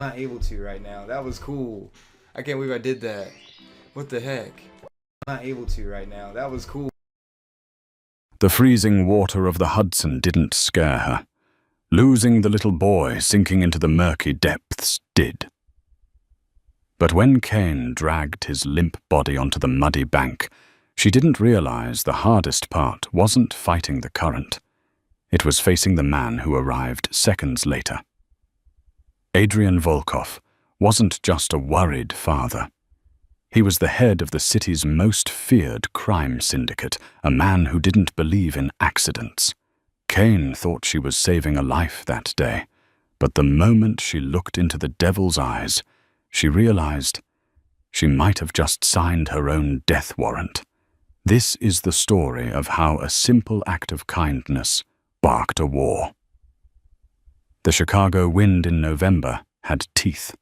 Not able to right now. That was cool. I can't believe I did that. What the heck? I'm not able to right now. That was cool. The freezing water of the Hudson didn't scare her. Losing the little boy sinking into the murky depths did. But when Kane dragged his limp body onto the muddy bank, she didn't realize the hardest part wasn't fighting the current. It was facing the man who arrived seconds later. Adrian Volkov wasn't just a worried father. He was the head of the city's most feared crime syndicate, a man who didn't believe in accidents. Kane thought she was saving a life that day, but the moment she looked into the devil's eyes, she realized she might have just signed her own death warrant. This is the story of how a simple act of kindness sparked a war. The Chicago wind in November had teeth.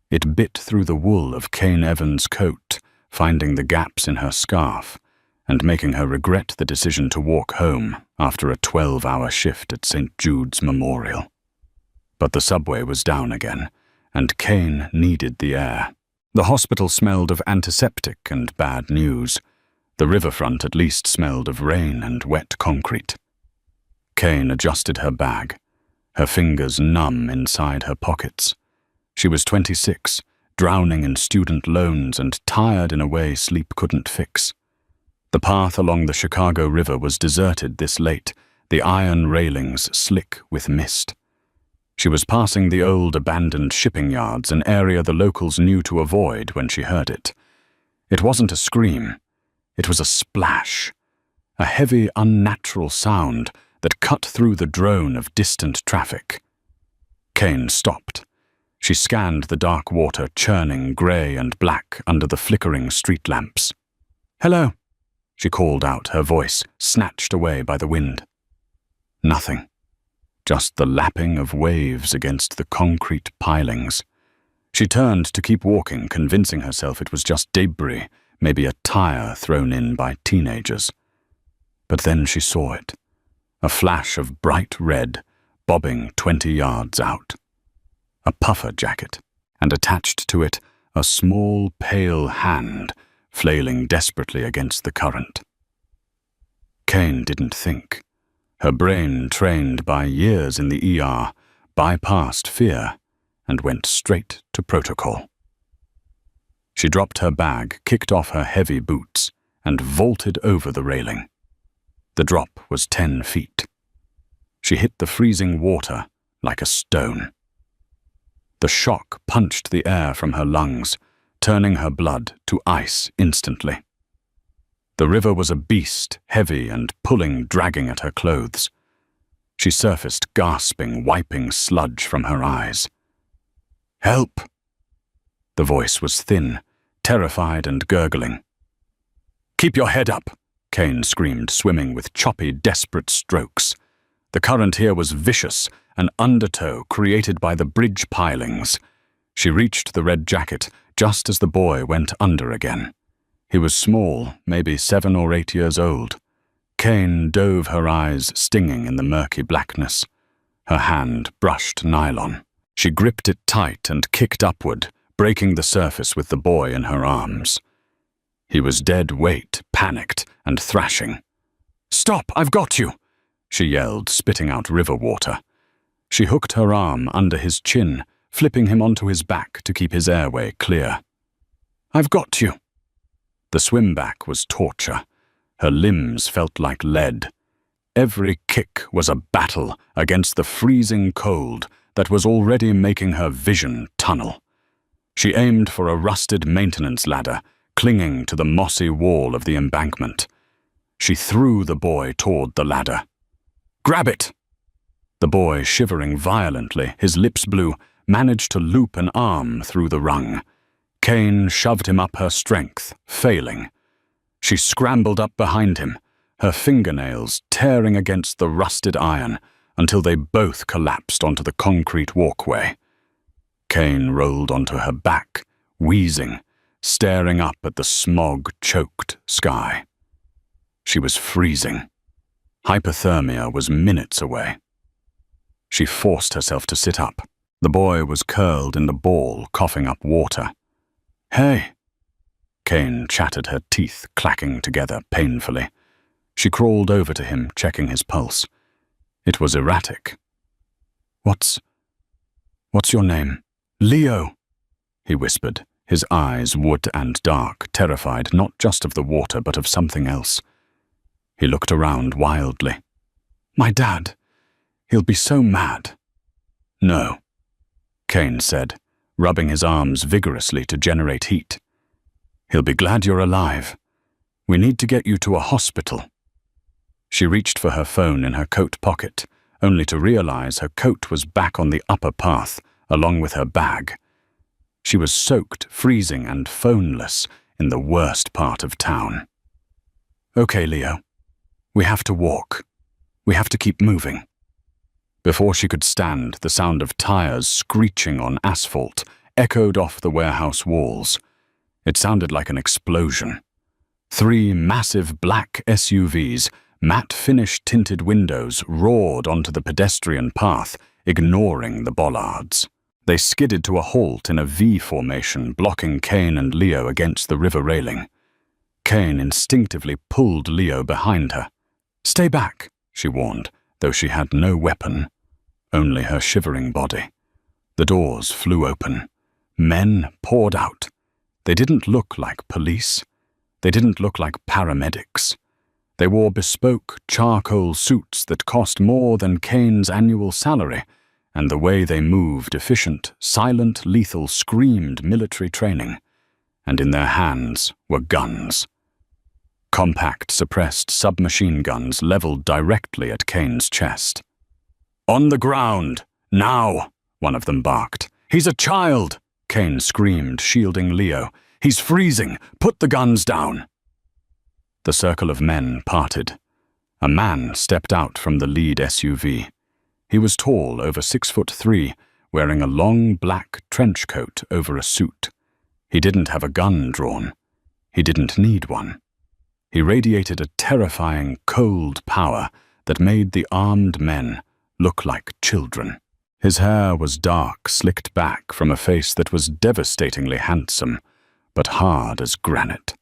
It bit through the wool of Kane Evans' coat, finding the gaps in her scarf, and making her regret the decision to walk home after a 12-hour shift at St. Jude's Memorial. But the subway was down again, and Kane needed the air. The hospital smelled of antiseptic and bad news. The riverfront at least smelled of rain and wet concrete. Kane adjusted her bag, her fingers numb inside her pockets. She was 26, drowning in student loans and tired in a way sleep couldn't fix. The path along the Chicago River was deserted this late, the iron railings slick with mist. She was passing the old abandoned shipping yards, an area the locals knew to avoid when she heard it. It wasn't a scream. It was a splash, a heavy, unnatural sound that cut through the drone of distant traffic. Kane stopped. She scanned the dark water churning grey and black under the flickering street lamps. "Hello," she called out, her voice snatched away by the wind. Nothing. Just the lapping of waves against the concrete pilings. She turned to keep walking, convincing herself it was just debris, maybe a tire thrown in by teenagers. But then she saw it. A flash of bright red, bobbing 20 yards out. A puffer jacket, and attached to it, a small, pale hand, flailing desperately against the current. Kane didn't think. Her brain, trained by years in the ER, bypassed fear and went straight to protocol. She dropped her bag, kicked off her heavy boots, and vaulted over the railing. The drop was 10 feet. She hit the freezing water like a stone. The shock punched the air from her lungs, turning her blood to ice instantly. The river was a beast, heavy and pulling, dragging at her clothes. She surfaced, gasping, wiping sludge from her eyes. "Help!" The voice was thin, terrified and gurgling. "Keep your head up!" Kane screamed, swimming with choppy, desperate strokes. The current here was vicious, an undertow created by the bridge pilings. She reached the red jacket just as the boy went under again. He was small, maybe 7 or 8 years old. Kane dove, her eyes stinging in the murky blackness. Her hand brushed nylon. She gripped it tight and kicked upward, breaking the surface with the boy in her arms. He was dead weight, panicked and thrashing. "Stop, I've got you!" she yelled, spitting out river water. She hooked her arm under his chin, flipping him onto his back to keep his airway clear. "I've got you." The swim back was torture. Her limbs felt like lead. Every kick was a battle against the freezing cold that was already making her vision tunnel. She aimed for a rusted maintenance ladder, clinging to the mossy wall of the embankment. She threw the boy toward the ladder. "Grab it!" The boy, shivering violently, his lips blue, managed to loop an arm through the rung. Kane shoved him up her strength, failing. She scrambled up behind him, her fingernails tearing against the rusted iron until they both collapsed onto the concrete walkway. Kane rolled onto her back, wheezing, staring up at the smog-choked sky. She was freezing. Hypothermia was minutes away. She forced herself to sit up. The boy was curled in the ball, coughing up water. "Hey!" Kane chattered, her teeth clacking together painfully. She crawled over to him, checking his pulse. It was erratic. What's your name?" "Leo," he whispered, his eyes wood and dark, terrified not just of the water but of something else. He looked around wildly. "My dad. He'll be so mad." "No," Kane said, rubbing his arms vigorously to generate heat. "He'll be glad you're alive. We need to get you to a hospital." She reached for her phone in her coat pocket, only to realize her coat was back on the upper path, along with her bag. She was soaked, freezing, and phoneless in the worst part of town. "Okay, Leo. We have to walk. We have to keep moving." Before she could stand, the sound of tires screeching on asphalt echoed off the warehouse walls. It sounded like an explosion. 3 massive black SUVs, matte finish tinted windows, roared onto the pedestrian path, ignoring the bollards. They skidded to a halt in a V formation, blocking Kane and Leo against the river railing. Kane instinctively pulled Leo behind her. "Stay back," she warned, though she had no weapon, only her shivering body. The doors flew open. Men poured out. They didn't look like police. They didn't look like paramedics. They wore bespoke charcoal suits that cost more than Kane's annual salary, and the way they moved, efficient, silent, lethal, screamed military training. And in their hands were guns. Compact, suppressed submachine guns leveled directly at Kane's chest. "On the ground! Now!" one of them barked. "He's a child!" Kane screamed, shielding Leo. "He's freezing! Put the guns down!" The circle of men parted. A man stepped out from the lead SUV. He was tall, over 6'3", wearing a long black trench coat over a suit. He didn't have a gun drawn. He didn't need one. He radiated a terrifying, cold power that made the armed men look like children. His hair was dark, slicked back from a face that was devastatingly handsome, but hard as granite.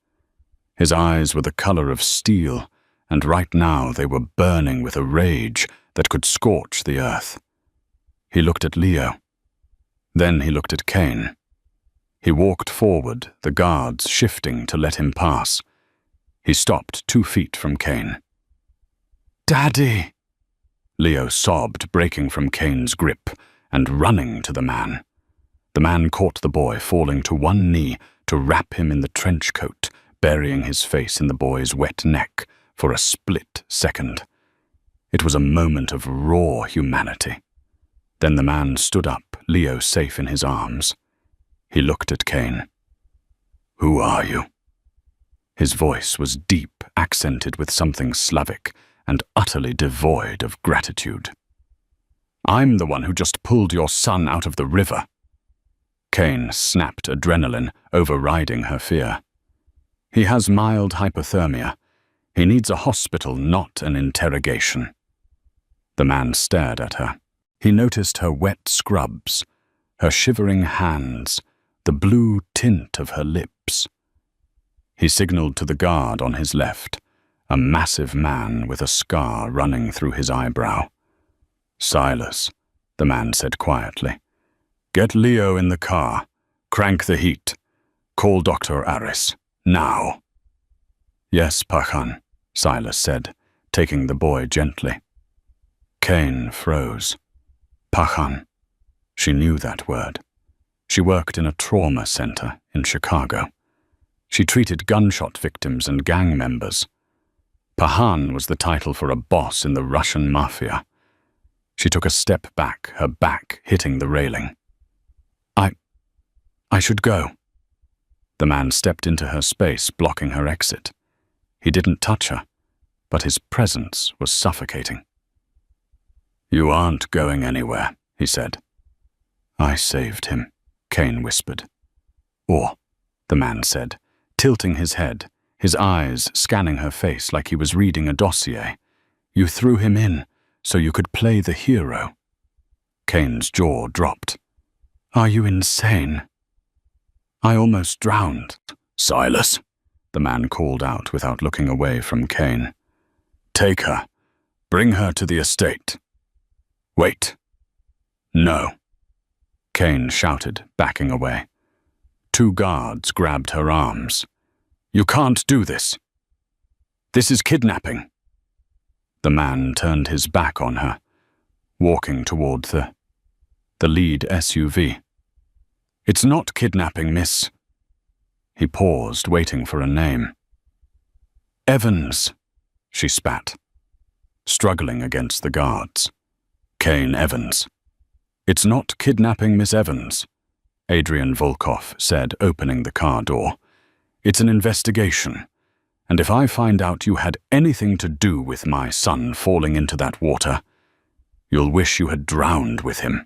His eyes were the color of steel, and right now they were burning with a rage that could scorch the earth. He looked at Leo. Then he looked at Kane. He walked forward, the guards shifting to let him pass. He stopped 2 feet from Kane. "Daddy!" Leo sobbed, breaking from Kane's grip and running to the man. The man caught the boy, falling to one knee to wrap him in the trench coat, burying his face in the boy's wet neck for a split second. It was a moment of raw humanity. Then the man stood up, Leo safe in his arms. He looked at Kane. "Who are you?" His voice was deep, accented with something Slavic, and utterly devoid of gratitude. "I'm the one who just pulled your son out of the river." Kane snapped, adrenaline overriding her fear. "He has mild hypothermia. He needs a hospital, not an interrogation." The man stared at her. He noticed her wet scrubs, her shivering hands, the blue tint of her lips. He signaled to the guard on his left, a massive man with a scar running through his eyebrow. "Silas," the man said quietly. "Get Leo in the car. Crank the heat. Call Dr. Aris. Now." "Yes, Pachan," Silas said, taking the boy gently. Kane froze. Pachan. She knew that word. She worked in a trauma center in Chicago. She treated gunshot victims and gang members. Pahan was the title for a boss in the Russian Mafia. She took a step back, her back hitting the railing. I should go." The man stepped into her space, blocking her exit. He didn't touch her, but his presence was suffocating. "You aren't going anywhere," he said. "I saved him," Kane whispered. "Or," the man said, tilting his head, his eyes scanning her face like he was reading a dossier. "You threw him in so you could play the hero." Kane's jaw dropped. Are you insane? I almost drowned. Silas, the man called out without looking away from Kane. Take her. Bring her to the estate. Wait. No. Kane shouted, backing away. 2 guards grabbed her arms. You can't do this. This is kidnapping. The man turned his back on her, walking toward the lead SUV. It's not kidnapping, miss. He paused, waiting for a name. Evans, she spat, struggling against the guards. Kane Evans. It's not kidnapping, Miss Evans, Adrian Volkov said, opening the car door. It's an investigation, and if I find out you had anything to do with my son falling into that water, you'll wish you had drowned with him.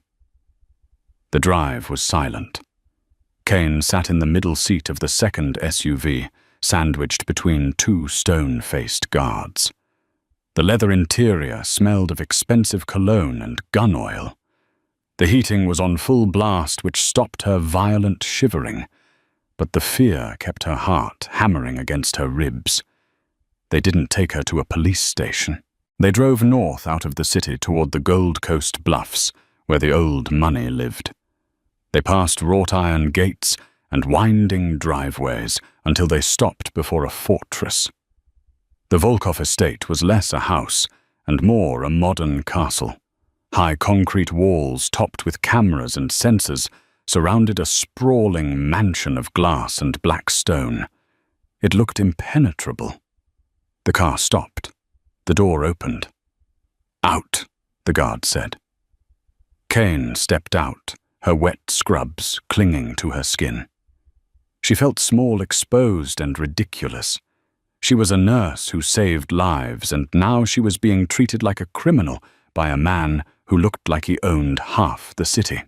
The drive was silent. Kane sat in the middle seat of the second SUV, sandwiched between 2 stone-faced guards. The leather interior smelled of expensive cologne and gun oil. The heating was on full blast, which stopped her violent shivering, but the fear kept her heart hammering against her ribs. They didn't take her to a police station. They drove north out of the city toward the Gold Coast bluffs, where the old money lived. They passed wrought-iron gates and winding driveways until they stopped before a fortress. The Volkov estate was less a house and more a modern castle. High concrete walls topped with cameras and sensors surrounded a sprawling mansion of glass and black stone. It looked impenetrable. The car stopped. The door opened. Out, the guard said. Kane stepped out, her wet scrubs clinging to her skin. She felt small, exposed, and ridiculous. She was a nurse who saved lives, and now she was being treated like a criminal by a man who looked like he owned half the city.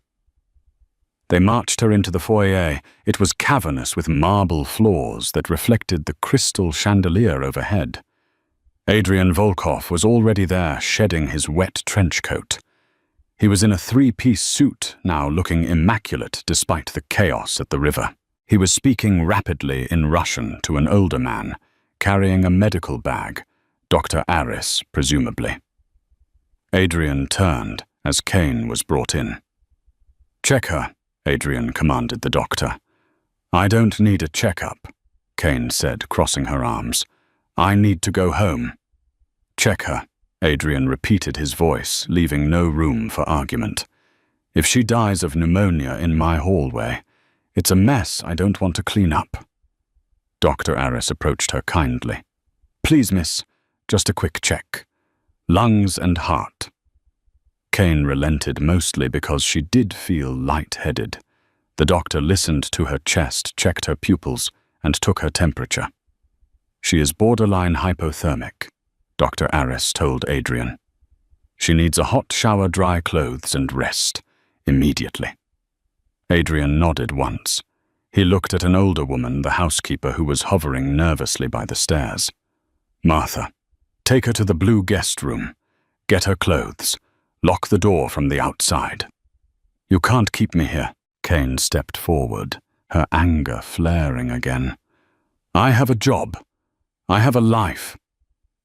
They marched her into the foyer. It was cavernous with marble floors that reflected the crystal chandelier overhead. Adrian Volkov was already there, shedding his wet trench coat. He was in a 3-piece suit, now looking immaculate despite the chaos at the river. He was speaking rapidly in Russian to an older man, carrying a medical bag, Dr. Aris, presumably. Adrian turned as Kane was brought in. Check her, Adrian commanded the doctor. I don't need a checkup, Kane said, crossing her arms. I need to go home. Check her, Adrian repeated, his voice leaving no room for argument. If she dies of pneumonia in my hallway, it's a mess I don't want to clean up. Dr. Aris approached her kindly. Please, miss, just a quick check. Lungs and heart. Kane relented mostly because she did feel light-headed. The doctor listened to her chest, checked her pupils, and took her temperature. She is borderline hypothermic, Dr. Aris told Adrian. She needs a hot shower, dry clothes, and rest, immediately. Adrian nodded once. He looked at an older woman, the housekeeper, who was hovering nervously by the stairs. Martha, take her to the blue guest room. Get her clothes. Lock the door from the outside. You can't keep me here. Kane stepped forward, her anger flaring again. I have a job. I have a life.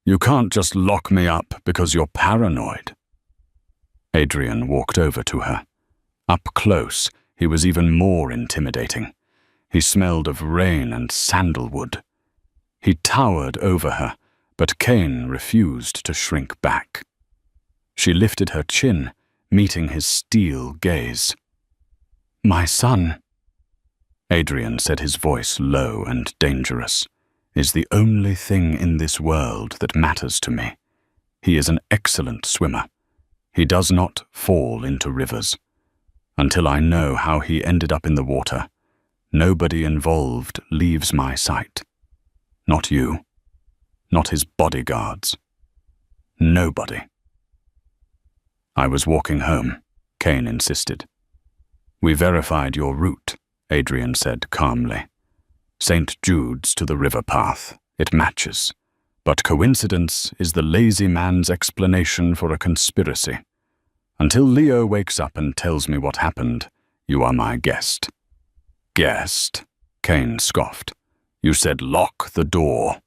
You can't just lock me up because you're paranoid. Adrian walked over to her. Up close, he was even more intimidating. He smelled of rain and sandalwood. He towered over her, but Kane refused to shrink back. She lifted her chin, meeting his steel gaze. My son, Adrian said, his voice low and dangerous, is the only thing in this world that matters to me. He is an excellent swimmer. He does not fall into rivers. Until I know how he ended up in the water, nobody involved leaves my sight. Not you. Not his bodyguards. Nobody. I was walking home, Kane insisted. We verified your route, Adrian said calmly. St. Jude's to the river path. It matches. But coincidence is the lazy man's explanation for a conspiracy. Until Leo wakes up and tells me what happened, You are my guest." "Guest?" Kane scoffed. "You said lock the door."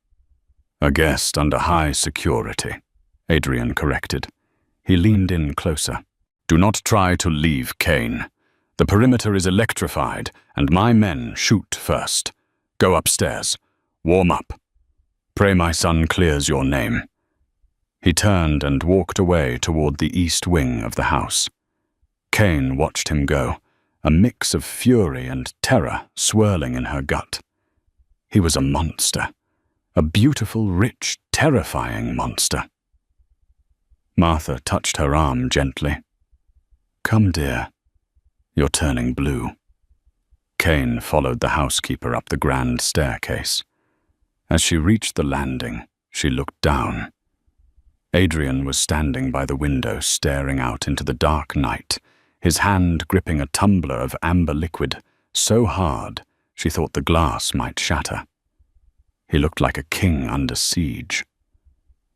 "A guest under high security," Adrian corrected. He leaned in closer. "Do not try to leave, Kane. The perimeter is electrified, and my men shoot first. Go upstairs. Warm up. Pray my son clears your name." He turned and walked away toward the east wing of the house. Kane watched him go, a mix of fury and terror swirling in her gut. He was a monster. A beautiful, rich, terrifying monster. Martha touched her arm gently. "Come, dear. You're turning blue." Kane followed the housekeeper up the grand staircase. As she reached the landing, she looked down. Adrian was standing by the window, staring out into the dark night, his hand gripping a tumbler of amber liquid, so hard she thought the glass might shatter. He looked like a king under siege.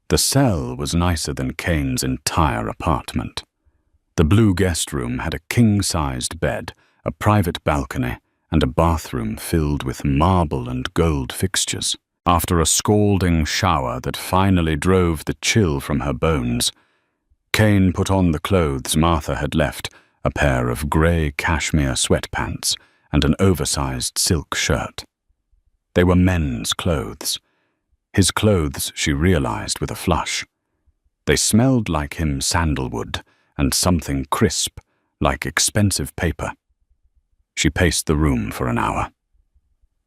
The cell was nicer than Kane's entire apartment. The blue guest room had a king-sized bed, a private balcony, and a bathroom filled with marble and gold fixtures. After a scalding shower that finally drove the chill from her bones, Kane put on the clothes Martha had left, a pair of grey cashmere sweatpants and an oversized silk shirt. They were men's clothes. His clothes, she realized with a flush. They smelled like him sandalwood and something crisp, like expensive paper. She paced the room for an hour.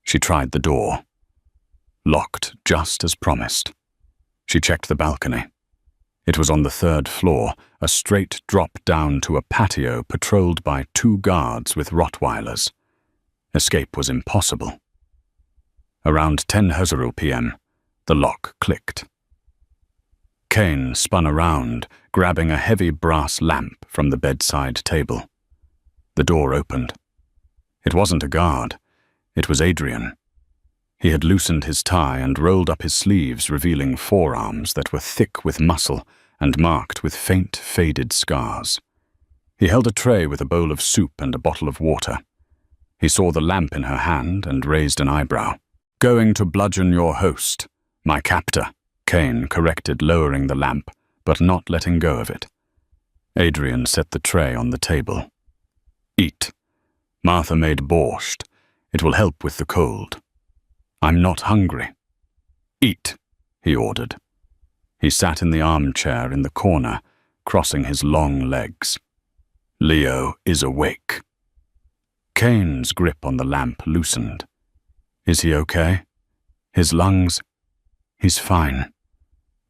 She tried the door. Locked just as promised. She checked the balcony. It was on the 3rd floor, a straight drop down to a patio patrolled by 2 guards with Rottweilers. Escape was impossible. Around 10:00 p.m., the lock clicked. Kane spun around, grabbing a heavy brass lamp from the bedside table. The door opened. It wasn't a guard. It was Adrian. He had loosened his tie and rolled up his sleeves, revealing forearms that were thick with muscle and marked with faint, faded scars. He held a tray with a bowl of soup and a bottle of water. He saw the lamp in her hand and raised an eyebrow. "Going to bludgeon your host, my captor," Kane corrected, lowering the lamp, but not letting go of it. Adrian set the tray on the table. "Eat. Martha made borscht. It will help with the cold." "I'm not hungry." "Eat," he ordered. He sat in the armchair in the corner, crossing his long legs. "Leo is awake." Kane's grip on the lamp loosened. "Is he okay? His lungs?" "He's fine.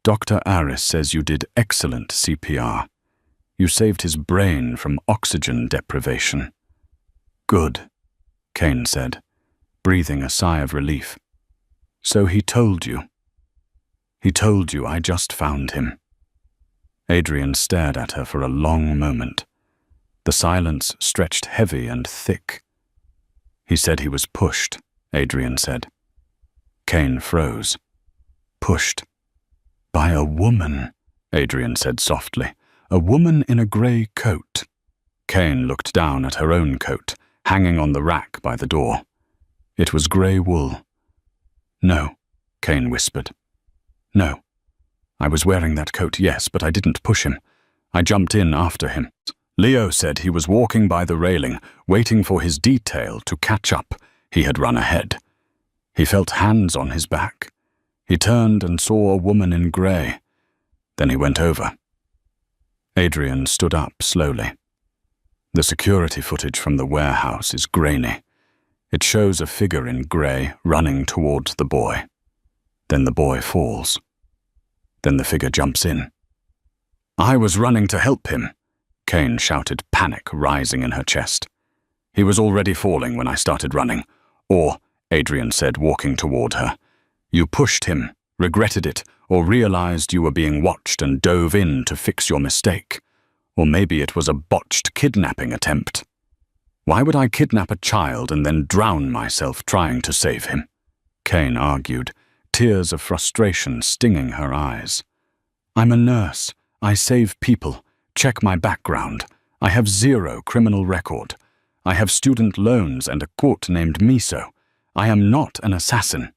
Dr. Aris says you did excellent CPR. You saved his brain from oxygen deprivation." "Good," Kane said, breathing a sigh of relief. "So he told you?" "He told you I just found him." Adrian stared at her for a long moment. The silence stretched heavy and thick. "He said he was pushed," Adrian said. Kane froze. "Pushed? By a woman," Adrian said softly. "A woman in a grey coat." Kane looked down at her own coat, hanging on the rack by the door. It was grey wool. "No," Kane whispered. "No. I was wearing that coat, yes, but I didn't push him. I jumped in after him." Leo said he was walking by the railing, waiting for his detail to catch up. He had run ahead. He felt hands on his back. He turned and saw a woman in grey. Then he went over. Adrian stood up slowly. The security footage from the warehouse is grainy. It shows a figure in grey running towards the boy. Then the boy falls. Then the figure jumps in. "I was running to help him," Kane shouted, panic rising in her chest. "He was already falling when I started running. Or," Adrian said, walking toward her, "you pushed him, regretted it, or realized you were being watched and dove in to fix your mistake. Or maybe it was a botched kidnapping attempt. Why would I kidnap a child and then drown myself trying to save him?" Kane argued, tears of frustration stinging her eyes. "I'm a nurse. I save people. Check my background. I have 0 criminal record. I have student loans and a court named Miso. I am not an assassin."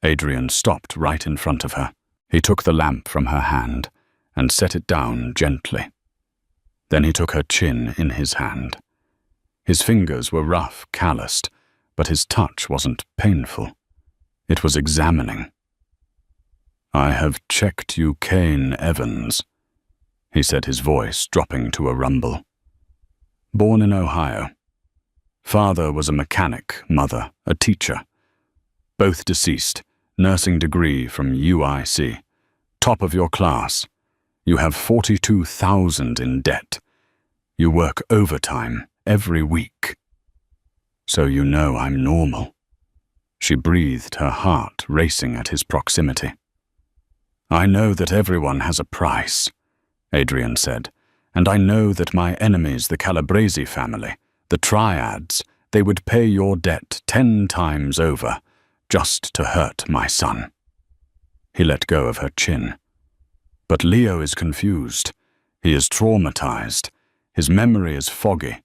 Adrian stopped right in front of her. He took the lamp from her hand and set it down gently. Then he took her chin in his hand. His fingers were rough, calloused, but his touch wasn't painful. It was examining. "I have checked you, Kane Evans," he said, his voice dropping to a rumble. "Born in Ohio. Father was a mechanic, mother a teacher. Both deceased, nursing degree from UIC. Top of your class. You have 42,000 in debt. You work overtime every week. So you know I'm normal." She breathed, her heart racing at his proximity. "I know that everyone has a price," Adrian said, "and I know that my enemies, the Calabrese family, the Triads, they would pay your debt 10 times over, just to hurt my son." He let go of her chin. "But Leo is confused. He is traumatized. His memory is foggy.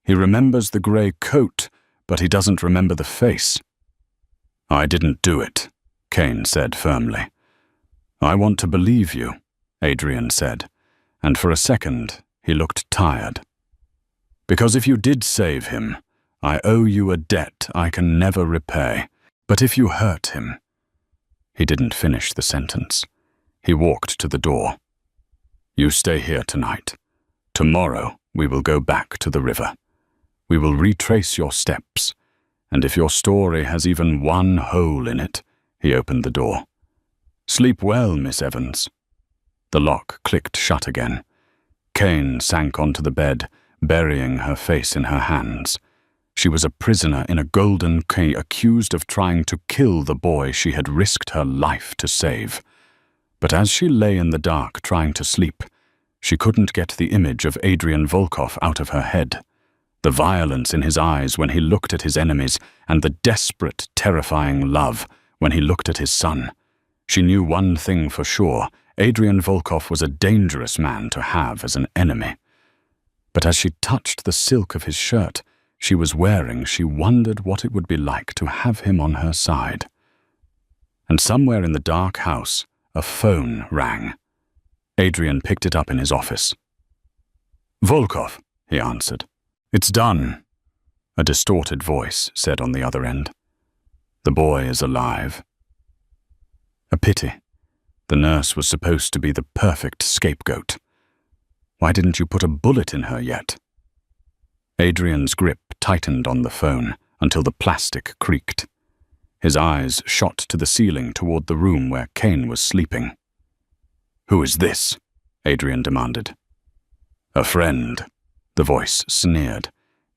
He remembers the grey coat, but he doesn't remember the face." "I didn't do it," Kane said firmly. "I want to believe you," Adrian said, and for a second he looked tired. "Because if you did save him, I owe you a debt I can never repay. But if you hurt him—" He didn't finish the sentence. He walked to the door. "You stay here tonight. Tomorrow we will go back to the river. We will retrace your steps, and if your story has even one hole in it," he opened the door. "Sleep well, Miss Evans." The lock clicked shut again. Kane sank onto the bed, burying her face in her hands. She was a prisoner in a golden cage, accused of trying to kill the boy she had risked her life to save. But as she lay in the dark trying to sleep, she couldn't get the image of Adrian Volkov out of her head. The violence in his eyes when he looked at his enemies, and the desperate, terrifying love when he looked at his son. She knew one thing for sure: Adrian Volkov was a dangerous man to have as an enemy. But as she touched the silk of his shirt she was wearing, she wondered what it would be like to have him on her side. And somewhere in the dark house, a phone rang. Adrian picked it up in his office. "Volkov," he answered. "It's done," a distorted voice said on the other end. "The boy is alive." A pity. The nurse was supposed to be the perfect scapegoat. Why didn't you put a bullet in her yet? Adrian's grip tightened on the phone until the plastic creaked. His eyes shot to the ceiling toward the room where Kane was sleeping. "Who is this?" Adrian demanded. "A friend," the voice sneered.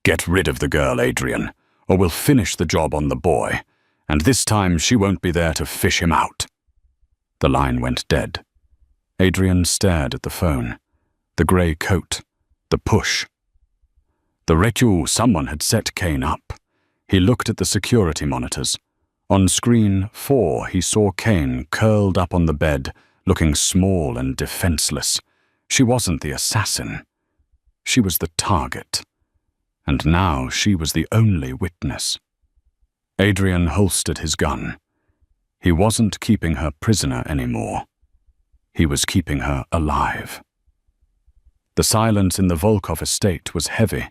"Get rid of the girl, Adrian, or we'll finish the job on the boy, and this time she won't be there to fish him out." The line went dead. Adrian stared at the phone. The grey coat. The push. The recul, someone had set Kane up. He looked at the security monitors. On screen 4, he saw Kane curled up on the bed, looking small and defenseless. She wasn't the assassin. She was the target. And now she was the only witness. Adrian holstered his gun. He wasn't keeping her prisoner anymore. He was keeping her alive. The silence in the Volkov estate was heavy,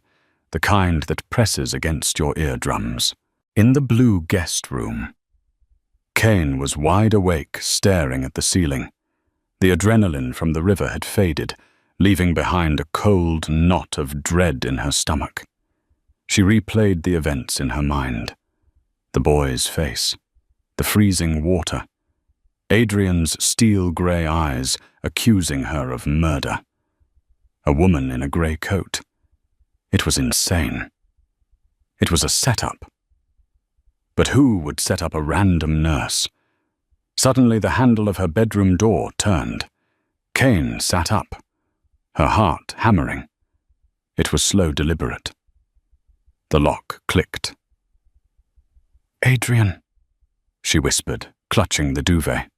the kind that presses against your eardrums. In the blue guest room, Kane was wide awake, staring at the ceiling. The adrenaline from the river had faded, leaving behind a cold knot of dread in her stomach. She replayed the events in her mind. The boy's face, the freezing water, Adrian's steel-grey eyes accusing her of murder. A woman in a grey coat. It was insane. It was a setup. But who would set up a random nurse? Suddenly the handle of her bedroom door turned. Kane sat up, her heart hammering. It was slow, deliberate. The lock clicked. "Adrian," she whispered, clutching the duvet.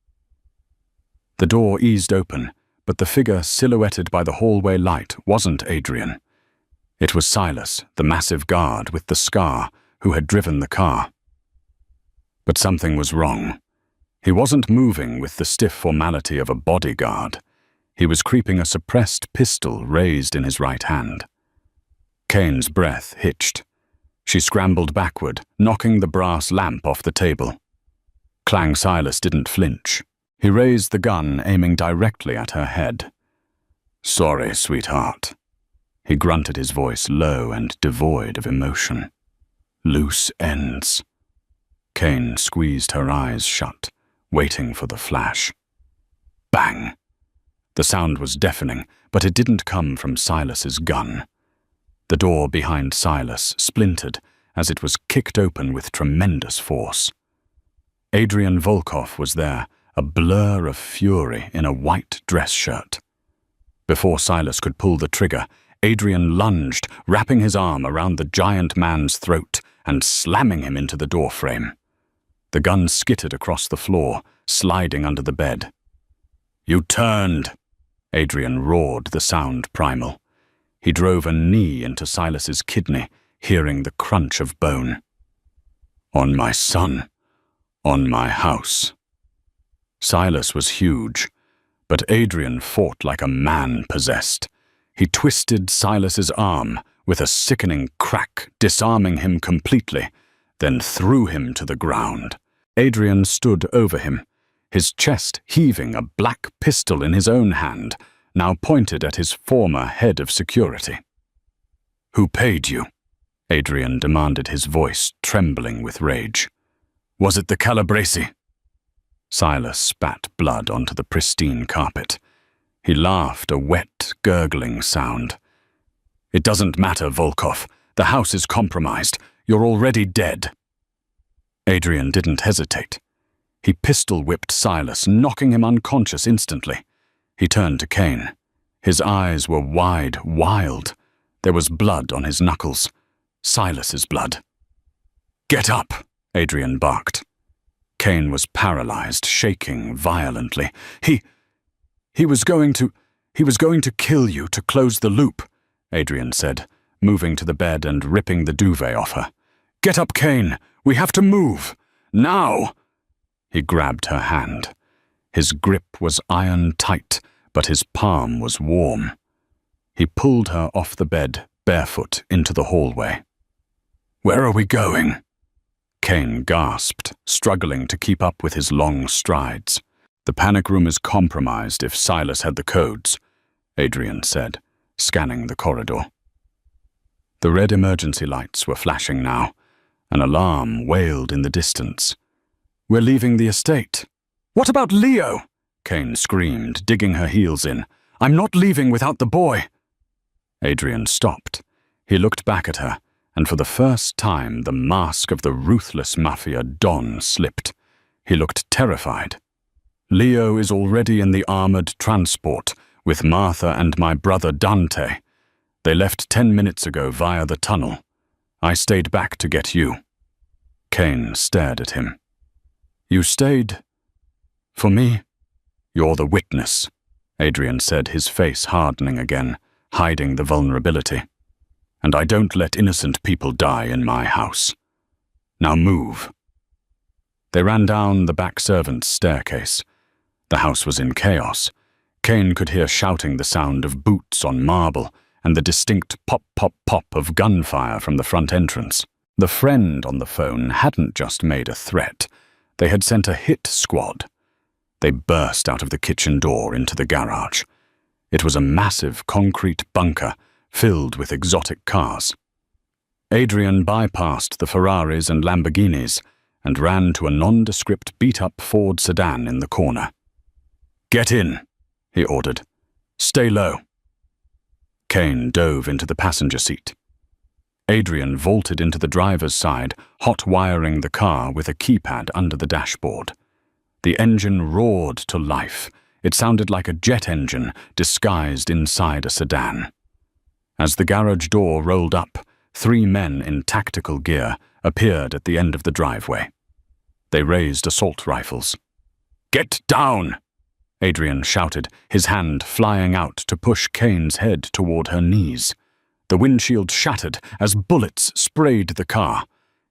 The door eased open, but the figure silhouetted by the hallway light wasn't Adrian. It was Silas, the massive guard with the scar, who had driven the car. But something was wrong. He wasn't moving with the stiff formality of a bodyguard. He was creeping a suppressed pistol raised in his right hand. Kane's breath hitched. She scrambled backward, knocking the brass lamp off the table. Clang Silas didn't flinch. He raised the gun, aiming directly at her head. "Sorry, sweetheart." He grunted, his voice low and devoid of emotion. "Loose ends." Kane squeezed her eyes shut, waiting for the flash. Bang! The sound was deafening, but it didn't come from Silas's gun. The door behind Silas splintered as it was kicked open with tremendous force. Adrian Volkov was there, a blur of fury in a white dress shirt. Before Silas could pull the trigger, Adrian lunged, wrapping his arm around the giant man's throat and slamming him into the doorframe. The gun skittered across the floor, sliding under the bed. "You turned!" Adrian roared, the sound primal. He drove a knee into Silas's kidney, hearing the crunch of bone. "On my son. On my house." Silas was huge, but Adrian fought like a man possessed. He twisted Silas's arm with a sickening crack, disarming him completely, then threw him to the ground. Adrian stood over him, his chest heaving, a black pistol in his own hand, now pointed at his former head of security. "Who paid you?" Adrian demanded, his voice trembling with rage. "Was it the Calabrese?" Silas spat blood onto the pristine carpet. He laughed, a wet, gurgling sound. "It doesn't matter, Volkov. The house is compromised. You're already dead." Adrian didn't hesitate. He pistol-whipped Silas, knocking him unconscious instantly. He turned to Kane. His eyes were wide, wild. There was blood on his knuckles. Silas's blood. "Get up!" Adrian barked. Kane was paralyzed, shaking violently. He was going to kill you to close the loop," Adrian said, moving to the bed and ripping the duvet off her. "Get up, Kane! We have to move! Now!" He grabbed her hand. His grip was iron tight, but his palm was warm. He pulled her off the bed, barefoot, into the hallway. "Where are we going?" Kane gasped, struggling to keep up with his long strides. "The panic room is compromised if Silas had the codes," Adrian said, scanning the corridor. The red emergency lights were flashing now. An alarm wailed in the distance. "We're leaving the estate." "What about Leo?" Kane screamed, digging her heels in. "I'm not leaving without the boy." Adrian stopped. He looked back at her, and for the first time the mask of the ruthless Mafia Don slipped. He looked terrified. "Leo is already in the armored transport with Martha and my brother Dante. They left 10 minutes ago via the tunnel. I stayed back to get you." Kane stared at him. "You stayed? For me?" "You're the witness," Adrian said, his face hardening again, hiding the vulnerability. "And I don't let innocent people die in my house. Now move." They ran down the back servants' staircase. The house was in chaos. Kane could hear shouting, the sound of boots on marble, and the distinct pop-pop-pop of gunfire from the front entrance. The friend on the phone hadn't just made a threat. They had sent a hit squad. They burst out of the kitchen door into the garage. It was a massive concrete bunker filled with exotic cars. Adrian bypassed the Ferraris and Lamborghinis and ran to a nondescript beat-up Ford sedan in the corner. "Get in," he ordered. "Stay low." Kane dove into the passenger seat. Adrian vaulted into the driver's side, hot-wiring the car with a keypad under the dashboard. The engine roared to life. It sounded like a jet engine disguised inside a sedan. As the garage door rolled up, 3 men in tactical gear appeared at the end of the driveway. They raised assault rifles. "Get down!" Adrian shouted, his hand flying out to push Kane's head toward her knees. The windshield shattered as bullets sprayed the car.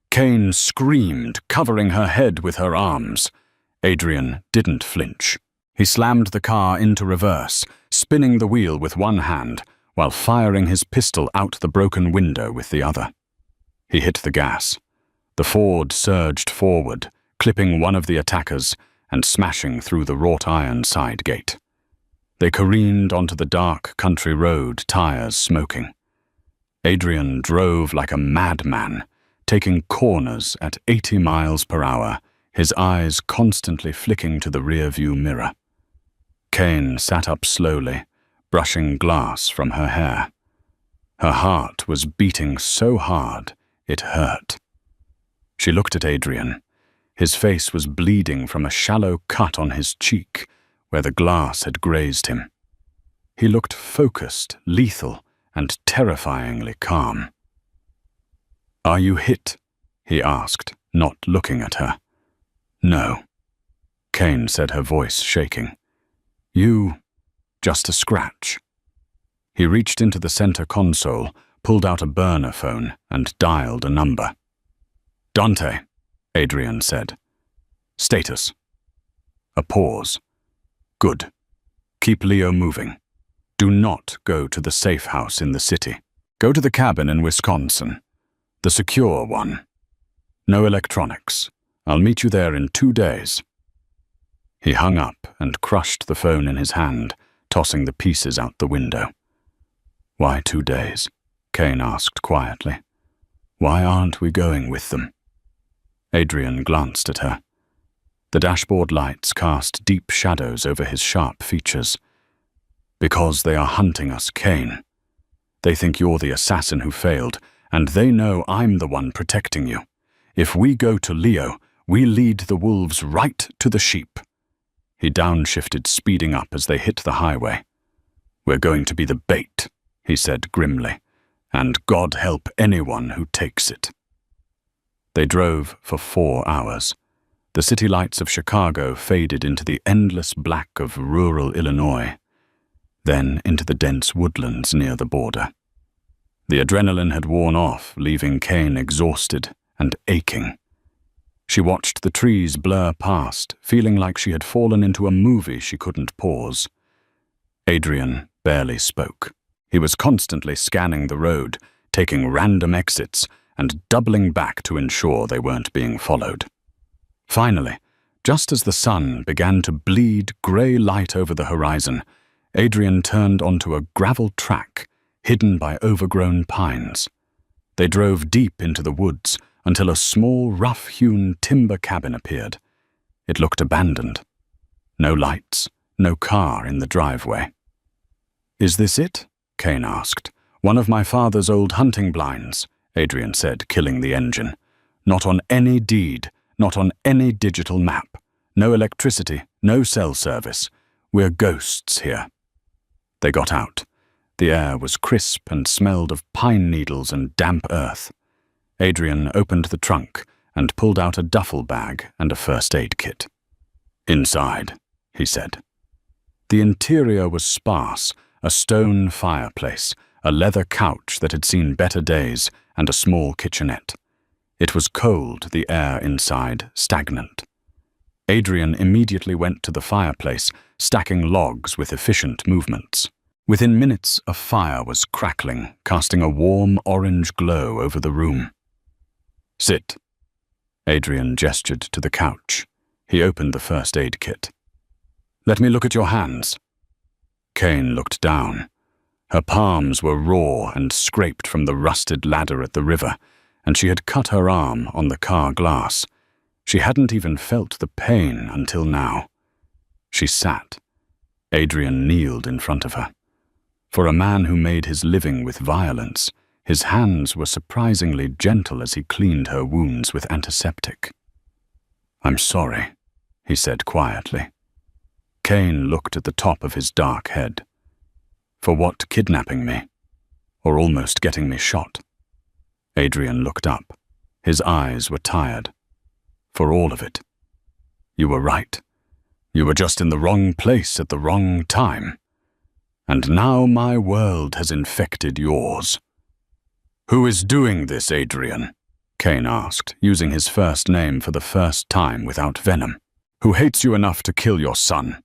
Kane screamed, covering her head with her arms. Adrian didn't flinch. He slammed the car into reverse, spinning the wheel with one hand, while firing his pistol out the broken window with the other. He hit the gas. The Ford surged forward, clipping one of the attackers and smashing through the wrought-iron side gate. They careened onto the dark country road, tires smoking. Adrian drove like a madman, taking corners at 80 miles per hour, his eyes constantly flicking to the rear-view mirror. Kane sat up slowly, brushing glass from her hair. Her heart was beating so hard it hurt. She looked at Adrian. His face was bleeding from a shallow cut on his cheek, where the glass had grazed him. He looked focused, lethal, and terrifyingly calm. "Are you hit?" he asked, not looking at her. "No," Kane said, her voice shaking. Just a scratch." He reached into the center console, pulled out a burner phone, and dialed a number. "Dante," Adrian said. "Status." A pause. "Good. Keep Leo moving. Do not go to the safe house in the city. Go to the cabin in Wisconsin. The secure one. No electronics. I'll meet you there in 2 days." He hung up and crushed the phone in his hand, tossing the pieces out the window. "Why 2 days?" Kane asked quietly. "Why aren't we going with them?" Adrian glanced at her. The dashboard lights cast deep shadows over his sharp features. "Because they are hunting us, Kane. They think you're the assassin who failed, and they know I'm the one protecting you. If we go to Leo, we lead the wolves right to the sheep." He downshifted, speeding up as they hit the highway. "We're going to be the bait," he said grimly, "and God help anyone who takes it." They drove for 4 hours. The city lights of Chicago faded into the endless black of rural Illinois, then into the dense woodlands near the border. The adrenaline had worn off, leaving Kane exhausted and aching. She watched the trees blur past, feeling like she had fallen into a movie she couldn't pause. Adrian barely spoke. He was constantly scanning the road, taking random exits and doubling back to ensure they weren't being followed. Finally, just as the sun began to bleed grey light over the horizon, Adrian turned onto a gravel track hidden by overgrown pines. They drove deep into the woods until a small, rough-hewn timber cabin appeared. It looked abandoned. No lights, no car in the driveway. "Is this it?" Kane asked. "One of my father's old hunting blinds," Adrian said, killing the engine. "Not on any deed, not on any digital map. No electricity, no cell service. We're ghosts here." They got out. The air was crisp and smelled of pine needles and damp earth. Adrian opened the trunk and pulled out a duffel bag and a first aid kit. "Inside," he said. The interior was sparse, a stone fireplace, a leather couch that had seen better days, and a small kitchenette. It was cold, the air inside stagnant. Adrian immediately went to the fireplace, stacking logs with efficient movements. Within minutes, a fire was crackling, casting a warm orange glow over the room. "Sit." Adrian gestured to the couch. He opened the first aid kit. "Let me look at your hands." Kane looked down. Her palms were raw and scraped from the rusted ladder at the river, and she had cut her arm on the car glass. She hadn't even felt the pain until now. She sat. Adrian kneeled in front of her. For a man who made his living with violence, his hands were surprisingly gentle as he cleaned her wounds with antiseptic. "I'm sorry," he said quietly. Kane looked at the top of his dark head. "For what, kidnapping me? Or almost getting me shot?" Adrian looked up. His eyes were tired. "For all of it. You were right. You were just in the wrong place at the wrong time. And now my world has infected yours." "Who is doing this, Adrian?" Kane asked, using his first name for the first time without venom. "Who hates you enough to kill your son?"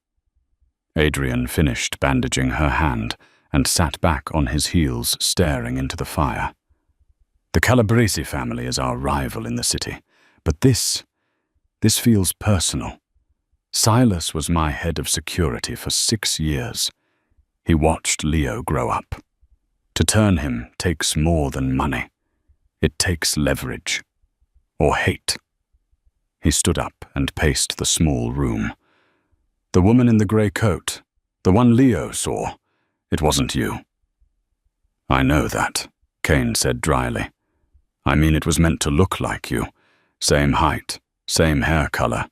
Adrian finished bandaging her hand and sat back on his heels, staring into the fire. "The Calabresi family is our rival in the city, but this feels personal. Silas was my head of security for 6 years. He watched Leo grow up. To turn him takes more than money. It takes leverage. Or hate." He stood up and paced the small room. "The woman in the grey coat, the one Leo saw, it wasn't you." "I know that," Kane said dryly. "I mean, it was meant to look like you. Same height, same hair color.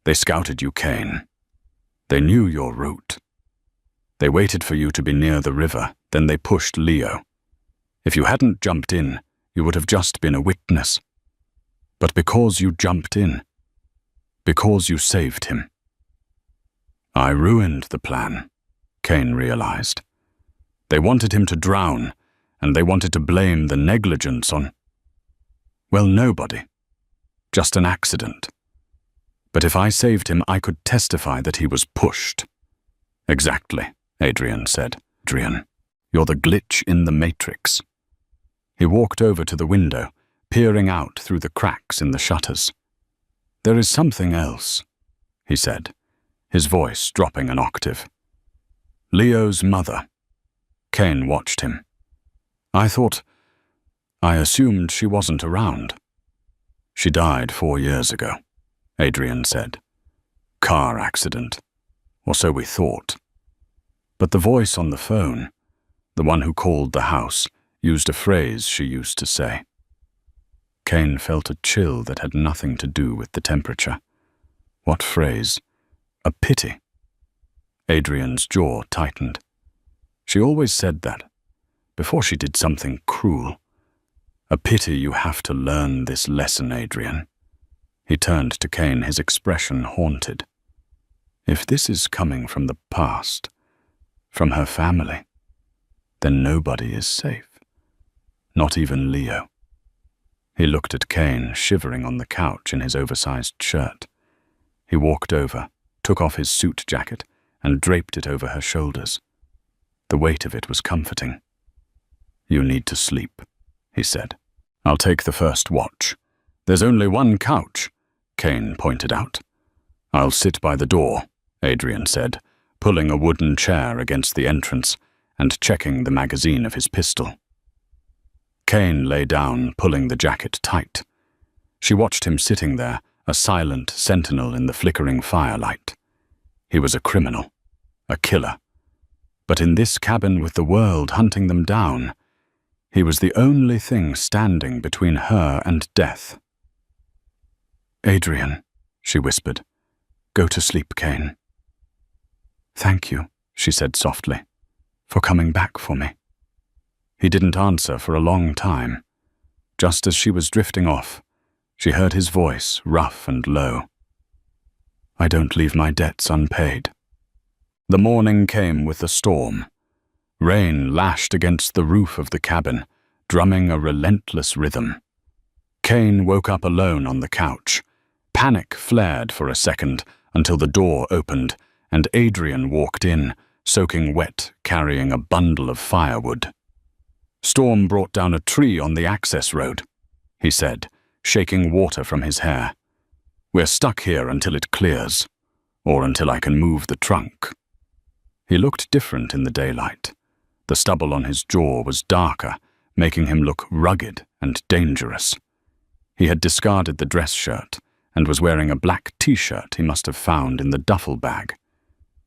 They scouted you, Kane. They knew your route. They waited for you to be near the river, then they pushed Leo. If you hadn't jumped in, you would have just been a witness. But because you jumped in, because you saved him." "I ruined the plan," Kane realized. "They wanted him to drown, and they wanted to blame the negligence on, well, nobody. Just an accident. But if I saved him, I could testify that he was pushed." "Exactly," Adrian said. "Adrian, you're the glitch in the matrix." He walked over to the window, peering out through the cracks in the shutters. "There is something else," he said, his voice dropping an octave. "Leo's mother." Kane watched him. I assumed she wasn't around." "She died 4 years ago," Adrian said. "Car accident. Or so we thought." But the voice on the phone, the one who called the house, used a phrase she used to say. Kane felt a chill that had nothing to do with the temperature. What phrase? A pity. Adrian's jaw tightened. She always said that, before she did something cruel. "A pity you have to learn this lesson, Adrian." He turned to Kane, his expression haunted. "If this is coming from the past, from her family, then nobody is safe. Not even Leo." He looked at Kane, shivering on the couch in his oversized shirt. He walked over, took off his suit jacket, and draped it over her shoulders. The weight of it was comforting. "You need to sleep," he said. "I'll take the first watch. There's only one couch," Kane pointed out. "I'll sit by the door," Adrian said, pulling a wooden chair against the entrance and checking the magazine of his pistol. Kane lay down, pulling the jacket tight. She watched him sitting there, a silent sentinel in the flickering firelight. He was a criminal, a killer. But in this cabin with the world hunting them down, he was the only thing standing between her and death. "Adrian," she whispered. "Go to sleep, Kane." "Thank you," she said softly, "for coming back for me." He didn't answer for a long time. Just as she was drifting off, she heard his voice, rough and low. "I don't leave my debts unpaid." The morning came with the storm. Rain lashed against the roof of the cabin, drumming a relentless rhythm. Kane woke up alone on the couch. Panic flared for a second until the door opened and Adrian walked in, soaking wet, carrying a bundle of firewood. "Storm brought down a tree on the access road," he said, shaking water from his hair. "We're stuck here until it clears, or until I can move the trunk." He looked different in the daylight. The stubble on his jaw was darker, making him look rugged and dangerous. He had discarded the dress shirt and was wearing a black t-shirt he must have found in the duffel bag.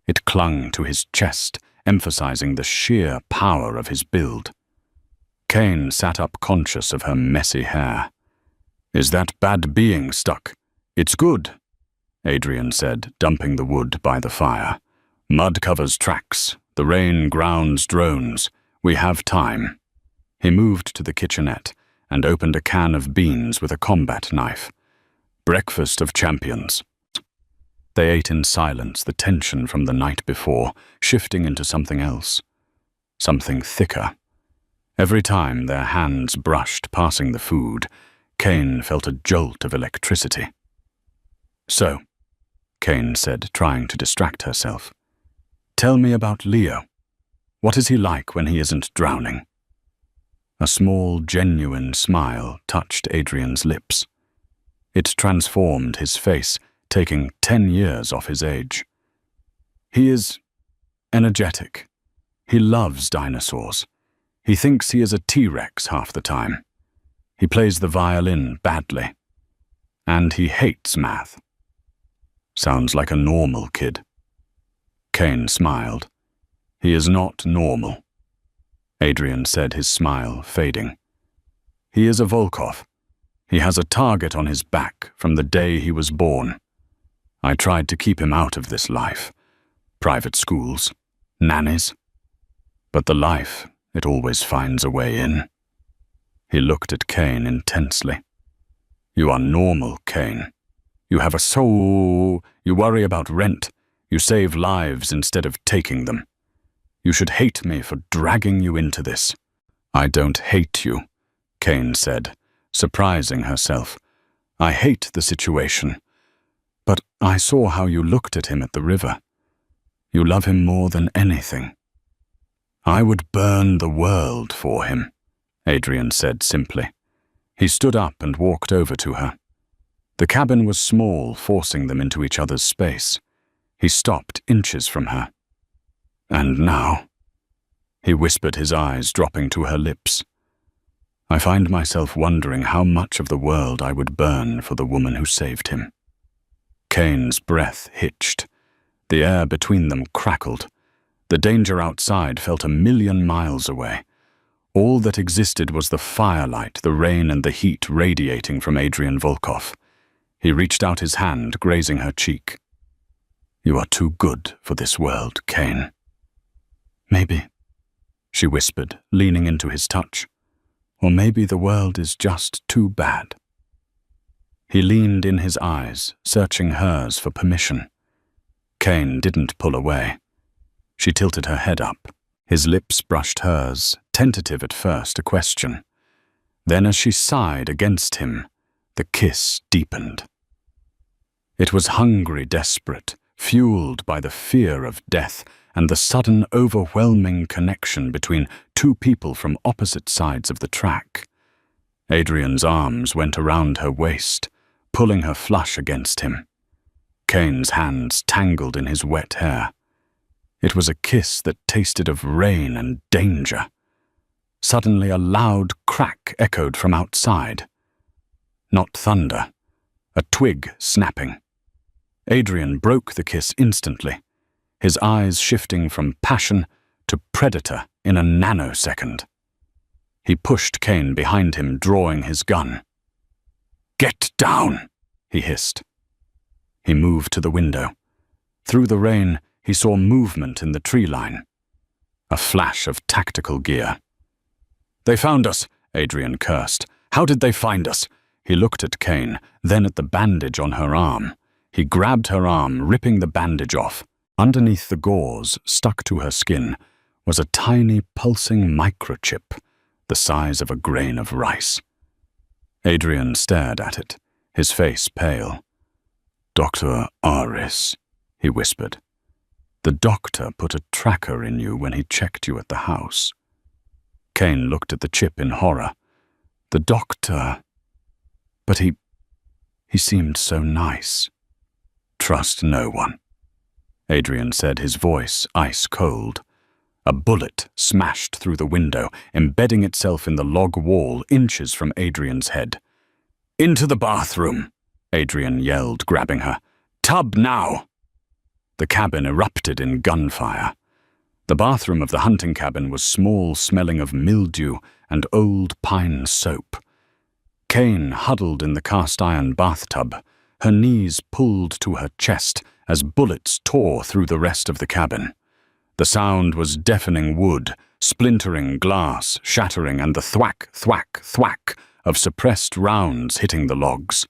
It clung to his chest, emphasizing the sheer power of his build. Kane sat up, conscious of her messy hair. "Is that bad being stuck?" "It's good," Adrian said, dumping the wood by the fire. "Mud covers tracks. The rain grounds drones. We have time." He moved to the kitchenette and opened a can of beans with a combat knife. "Breakfast of champions." They ate in silence, the tension from the night before shifting into something else. Something thicker. Every time their hands brushed passing the food, Kane felt a jolt of electricity. "So," Kane said, trying to distract herself, "tell me about Leo. What is he like when he isn't drowning?" A small, genuine smile touched Adrian's lips. It transformed his face, taking 10 years off his age. "He is energetic. He loves dinosaurs. He thinks he is a T-Rex half the time. He plays the violin badly. And he hates math." "Sounds like a normal kid." Kane smiled. "He is not normal," Adrian said, his smile fading. "He is a Volkov. He has a target on his back from the day he was born. I tried to keep him out of this life. Private schools, nannies. But the life, it always finds a way in." He looked at Kane intensely. "You are normal, Kane. You have a soul. You worry about rent. You save lives instead of taking them. You should hate me for dragging you into this." "I don't hate you," Kane said, surprising herself. "I hate the situation. But I saw how you looked at him at the river. You love him more than anything." "I would burn the world for him," Adrian said simply. He stood up and walked over to her. The cabin was small, forcing them into each other's space. He stopped inches from her. "And now?" he whispered, his eyes dropping to her lips. "I find myself wondering how much of the world I would burn for the woman who saved him." Kane's breath hitched. The air between them crackled. The danger outside felt 1,000,000 miles away. All that existed was the firelight, the rain, and the heat radiating from Adrian Volkov. He reached out his hand, grazing her cheek. "You are too good for this world, Kane." "Maybe," she whispered, leaning into his touch. "Or maybe the world is just too bad." He leaned in his eyes, searching hers for permission. Kane didn't pull away. She tilted her head up. His lips brushed hers, tentative at first, a question. Then as she sighed against him, the kiss deepened. It was hungry, desperate, fueled by the fear of death and the sudden, overwhelming connection between two people from opposite sides of the track. Adrian's arms went around her waist, pulling her flush against him. Kane's hands tangled in his wet hair. It was a kiss that tasted of rain and danger. Suddenly a loud crack echoed from outside. Not thunder, a twig snapping. Adrian broke the kiss instantly, his eyes shifting from passion to predator in a nanosecond. He pushed Kane behind him, drawing his gun. "Get down!" he hissed. He moved to the window. Through the rain, he saw movement in the tree line. A flash of tactical gear. "They found us," Adrian cursed. "How did they find us?" He looked at Kane, then at the bandage on her arm. He grabbed her arm, ripping the bandage off. Underneath the gauze, stuck to her skin, was a tiny pulsing microchip, the size of a grain of rice. Adrian stared at it, his face pale. "Dr. Aris," he whispered. "The doctor put a tracker in you when he checked you at the house." Kane looked at the chip in horror. "The doctor... But he seemed so nice." "Trust no one," Adrian said, his voice ice cold. A bullet smashed through the window, embedding itself in the log wall inches from Adrian's head. "Into the bathroom," Adrian yelled, grabbing her. "Tub now!" The cabin erupted in gunfire. The bathroom of the hunting cabin was small, smelling of mildew and old pine soap. Kane huddled in the cast-iron bathtub, her knees pulled to her chest as bullets tore through the rest of the cabin. The sound was deafening wood, splintering glass, shattering, and the thwack, thwack, thwack of suppressed rounds hitting the logs.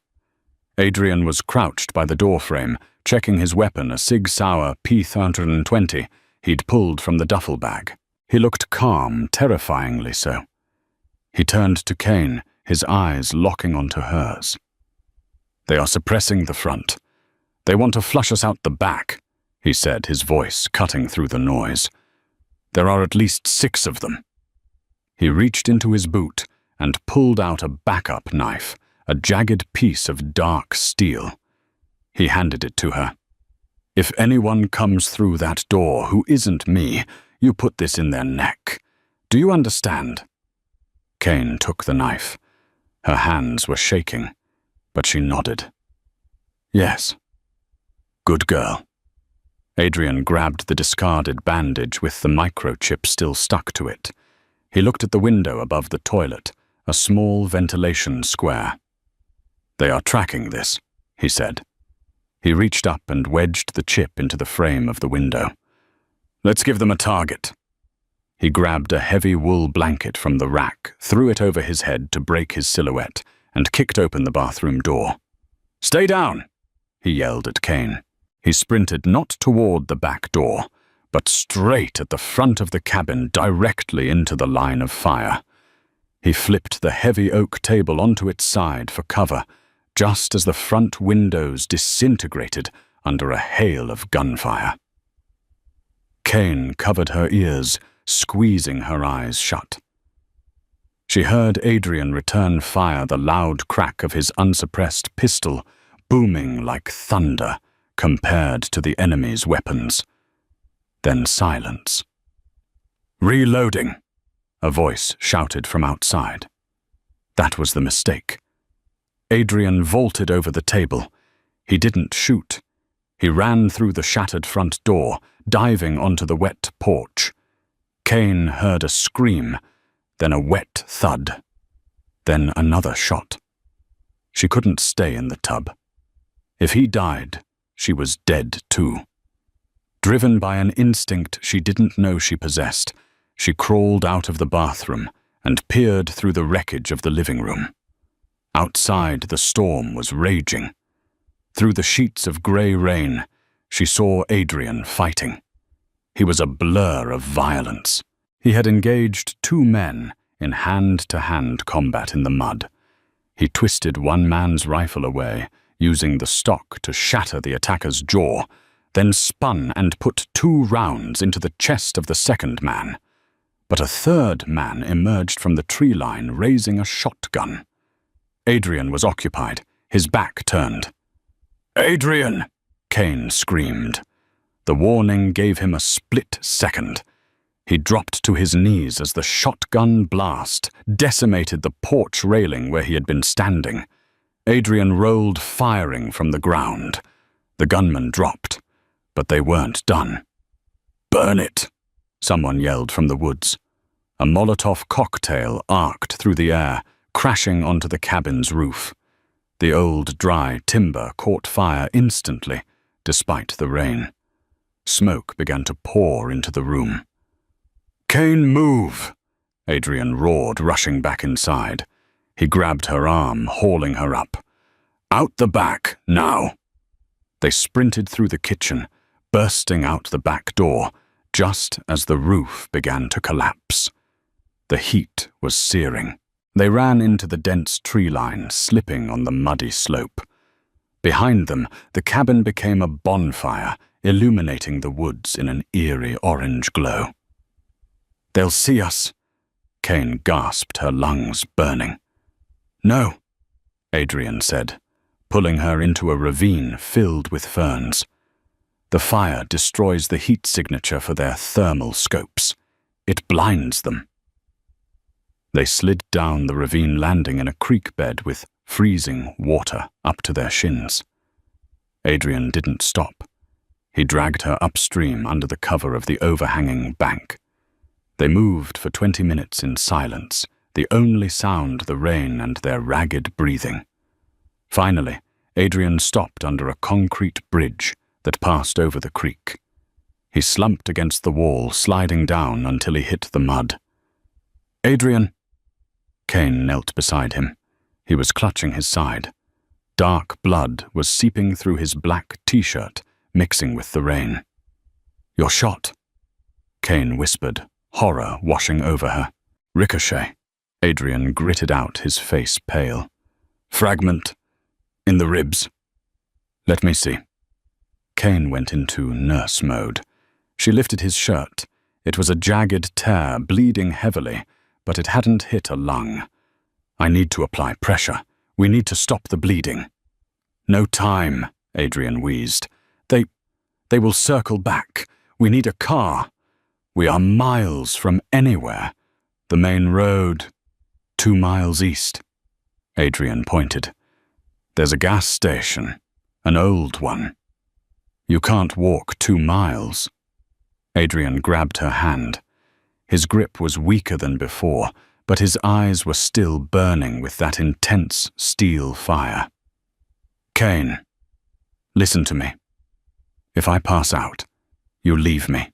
Adrian was crouched by the doorframe, checking his weapon, a Sig Sauer P320 he'd pulled from the duffel bag. He looked calm, terrifyingly so. He turned to Kane, his eyes locking onto hers. "They are suppressing the front. They want to flush us out the back," he said, his voice cutting through the noise. "There are at least 6 of them." He reached into his boot and pulled out a backup knife, a jagged piece of dark steel. He handed it to her. "If anyone comes through that door who isn't me, you put this in their neck. Do you understand?" Kane took the knife. Her hands were shaking, but she nodded. "Yes." "Good girl." Adrian grabbed the discarded bandage with the microchip still stuck to it. He looked at the window above the toilet, a small ventilation square. "They are tracking this," he said. He reached up and wedged the chip into the frame of the window. "Let's give them a target." He grabbed a heavy wool blanket from the rack, threw it over his head to break his silhouette, and kicked open the bathroom door. "Stay down!" he yelled at Kane. He sprinted not toward the back door, but straight at the front of the cabin, directly into the line of fire. He flipped the heavy oak table onto its side for cover, just as the front windows disintegrated under a hail of gunfire. Kane covered her ears, squeezing her eyes shut. She heard Adrian return fire, the loud crack of his unsuppressed pistol, booming like thunder compared to the enemy's weapons. Then silence. "Reloading," a voice shouted from outside. That was the mistake. Adrian vaulted over the table. He didn't shoot. He ran through the shattered front door, diving onto the wet porch. Kane heard a scream, then a wet thud, then another shot. She couldn't stay in the tub. If he died, she was dead too. Driven by an instinct she didn't know she possessed, she crawled out of the bathroom and peered through the wreckage of the living room. Outside, the storm was raging. Through the sheets of grey rain, she saw Adrian fighting. He was a blur of violence. He had engaged 2 men in hand-to-hand combat in the mud. He twisted one man's rifle away, using the stock to shatter the attacker's jaw, then spun and put 2 rounds into the chest of the second man. But a third man emerged from the tree line, raising a shotgun. Adrian was occupied, his back turned. "Adrian!" Kane screamed. The warning gave him a split second. He dropped to his knees as the shotgun blast decimated the porch railing where he had been standing. Adrian rolled firing from the ground. The gunman dropped, but they weren't done. "Burn it!" someone yelled from the woods. A Molotov cocktail arced through the air, crashing onto the cabin's roof. The old, dry timber caught fire instantly, despite the rain. Smoke began to pour into the room. "Kane, move!" Adrian roared, rushing back inside. He grabbed her arm, hauling her up. "Out the back, now!" They sprinted through the kitchen, bursting out the back door, just as the roof began to collapse. The heat was searing. They ran into the dense tree line, slipping on the muddy slope. Behind them, the cabin became a bonfire, illuminating the woods in an eerie orange glow. "They'll see us," Kane gasped, her lungs burning. "No," Adrian said, pulling her into a ravine filled with ferns. The fire destroys the heat signature for their thermal scopes. It blinds them. They slid down the ravine, landing in a creek bed with freezing water up to their shins. Adrian didn't stop. He dragged her upstream under the cover of the overhanging bank. They moved for 20 minutes in silence, the only sound the rain and their ragged breathing. Finally, Adrian stopped under a concrete bridge that passed over the creek. He slumped against the wall, sliding down until he hit the mud. "Adrian!" Kane knelt beside him. He was clutching his side. Dark blood was seeping through his black t-shirt, mixing with the rain. "You're shot," Kane whispered, horror washing over her. "Ricochet," Adrian gritted out, his face pale. Fragment in the ribs. Let me see. Kane went into nurse mode. She lifted his shirt. It was a jagged tear, bleeding heavily, but it hadn't hit a lung. I need to apply pressure. We need to stop the bleeding. No time, Adrian wheezed. They will circle back. We need a car. We are miles from anywhere. The main road, 2 miles east. Adrian pointed. There's a gas station, an old one. You can't walk 2 miles. Adrian grabbed her hand. His grip was weaker than before, but his eyes were still burning with that intense steel fire. Kane, listen to me. If I pass out, you leave me.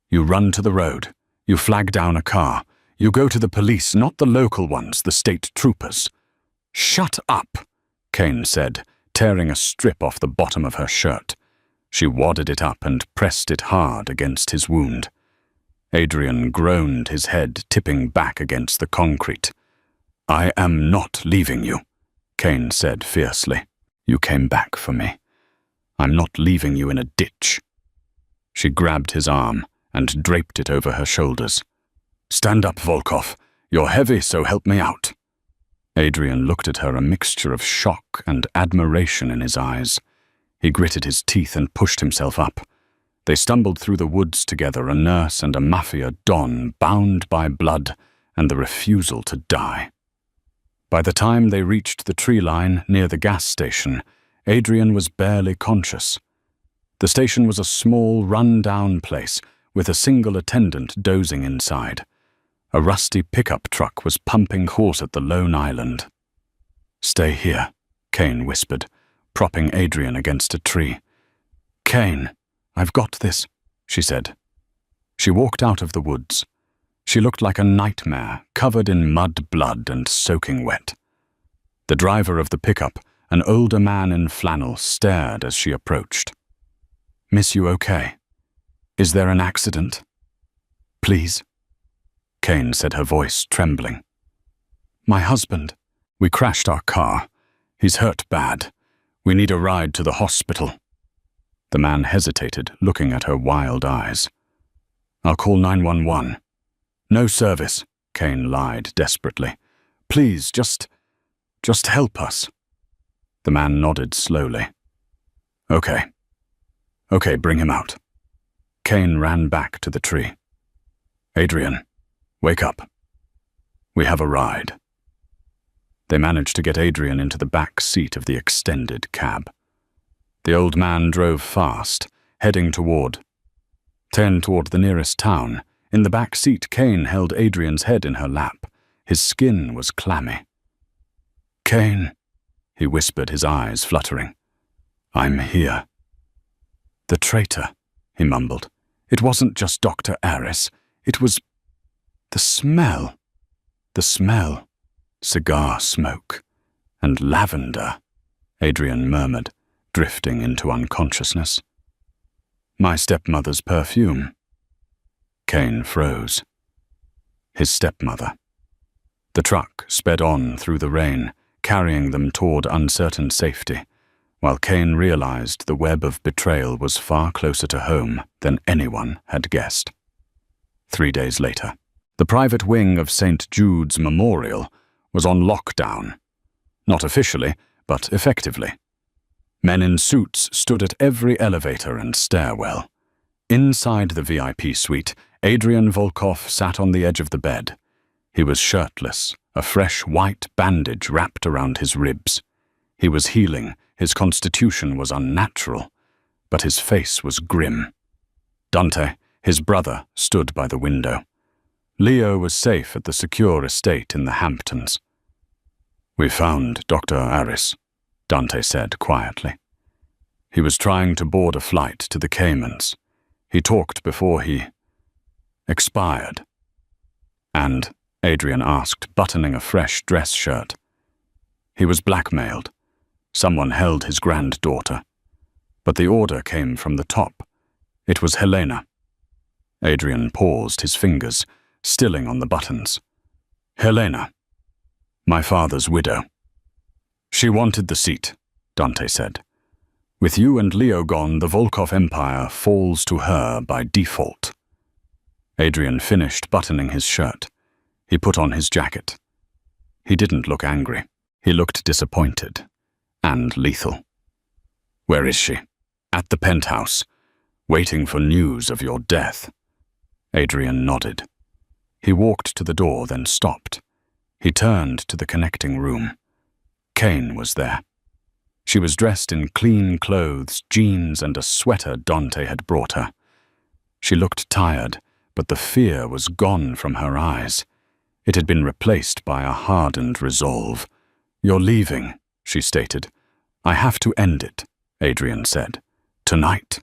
You run to the road. You flag down a car. You go to the police, not the local ones, the state troopers. Shut up, Kane said, tearing a strip off the bottom of her shirt. She wadded it up and pressed it hard against his wound. Adrian groaned, his head tipping back against the concrete. I am not leaving you, Kane said fiercely. You came back for me. I'm not leaving you in a ditch. She grabbed his arm and draped it over her shoulders. Stand up, Volkov. You're heavy, so help me out. Adrian looked at her, a mixture of shock and admiration in his eyes. He gritted his teeth and pushed himself up. They stumbled through the woods together, a nurse and a Mafia don, bound by blood and the refusal to die. By the time they reached the tree line near the gas station, Adrian was barely conscious. The station was a small, run-down place with a single attendant dozing inside. A rusty pickup truck was pumping horse at the lone island. Stay here, Kane whispered, propping Adrian against a tree. Kane, I've got this, she said. She walked out of the woods. She looked like a nightmare, covered in mud, blood, and soaking wet. The driver of the pickup, an older man in flannel, stared as she approached. Miss, you okay? Is there an accident? Please? Kane said, her voice trembling. My husband. We crashed our car. He's hurt bad. We need a ride to the hospital. The man hesitated, looking at her wild eyes. I'll call 911. No service, Kane lied desperately. Please, just help us. The man nodded slowly. Okay, bring him out. Kane ran back to the tree. Adrian, wake up. We have a ride. They managed to get Adrian into the back seat of the extended cab. The old man drove fast, heading toward the nearest town. In the back seat, Kane held Adrian's head in her lap. His skin was clammy. Kane, he whispered, his eyes fluttering. I'm here. The traitor, he mumbled. It wasn't just Dr. Aris. It was the smell. The smell. Cigar smoke. And lavender, Adrian murmured, drifting into unconsciousness. My stepmother's perfume. Kane froze. His stepmother. The truck sped on through the rain, carrying them toward uncertain safety, while Kane realized the web of betrayal was far closer to home than anyone had guessed. 3 days later, the private wing of St. Jude's Memorial was on lockdown. Not officially, but effectively. Men in suits stood at every elevator and stairwell. Inside the VIP suite, Adrian Volkov sat on the edge of the bed. He was shirtless, a fresh white bandage wrapped around his ribs. He was healing, his constitution was unnatural, but his face was grim. Dante, his brother, stood by the window. Leo was safe at the secure estate in the Hamptons. We found Dr. Aris, Dante said quietly. He was trying to board a flight to the Caymans. He talked before he expired. And, Adrian asked, buttoning a fresh dress shirt. He was blackmailed. Someone held his granddaughter. But the order came from the top. It was Helena. Adrian paused, his fingers stilling on the buttons. Helena, my father's widow. She wanted the seat, Dante said. With you and Leo gone, the Volkov Empire falls to her by default. Adrian finished buttoning his shirt. He put on his jacket. He didn't look angry. He looked disappointed and lethal. Where is she? At the penthouse, waiting for news of your death. Adrian nodded. He walked to the door, then stopped. He turned to the connecting room. Kane was there. She was dressed in clean clothes, jeans, and a sweater Dante had brought her. She looked tired, but the fear was gone from her eyes. It had been replaced by a hardened resolve. You're leaving, she stated. I have to end it, Adrian said. Tonight.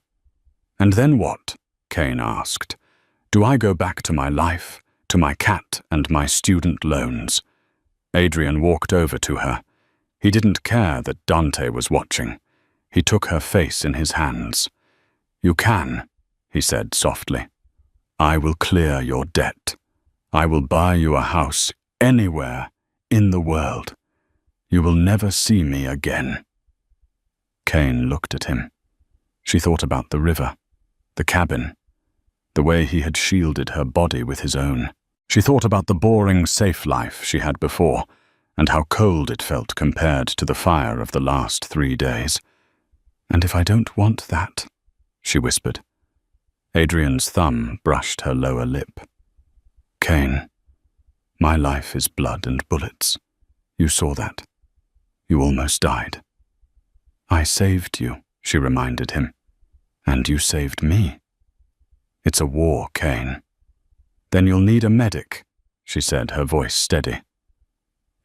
And then what? Kane asked. Do I go back to my life, to my cat and my student loans? Adrian walked over to her. He didn't care that Dante was watching. He took her face in his hands. You can, he said softly. I will clear your debt. I will buy you a house anywhere in the world. You will never see me again. Kane looked at him. She thought about the river, the cabin, the way he had shielded her body with his own. She thought about the boring, safe life she had before, and how cold it felt compared to the fire of the last 3 days. And if I don't want that, she whispered. Adrian's thumb brushed her lower lip. Kane, my life is blood and bullets. You saw that. You almost died. I saved you, she reminded him. And you saved me. It's a war, Kane. Then you'll need a medic, she said, her voice steady.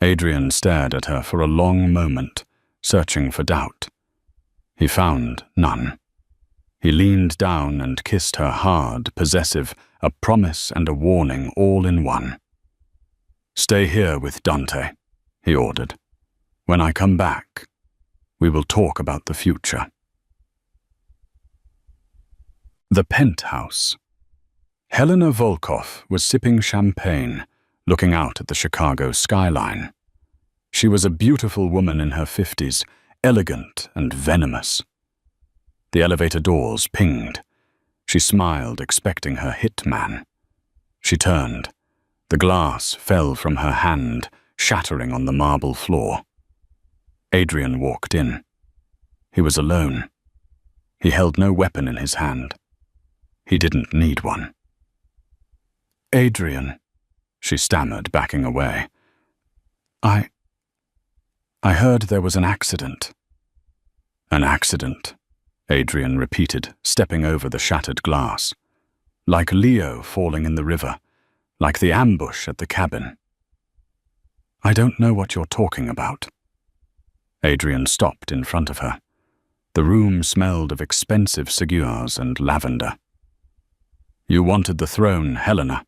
Adrian stared at her for a long moment, searching for doubt. He found none. He leaned down and kissed her hard, possessive, a promise and a warning all in one. Stay here with Dante, he ordered. When I come back, we will talk about the future. The penthouse. Helena Volkov was sipping champagne, looking out at the Chicago skyline. She was a beautiful woman in her 50s, elegant and venomous. The elevator doors pinged. She smiled, expecting her hitman. She turned. The glass fell from her hand, shattering on the marble floor. Adrian walked in. He was alone. He held no weapon in his hand. He didn't need one. Adrian, she stammered, backing away. I heard there was an accident. An accident, Adrian repeated, stepping over the shattered glass. Like Leo falling in the river, like the ambush at the cabin. I don't know what you're talking about. Adrian stopped in front of her. The room smelled of expensive cigars and lavender. You wanted the throne, Helena.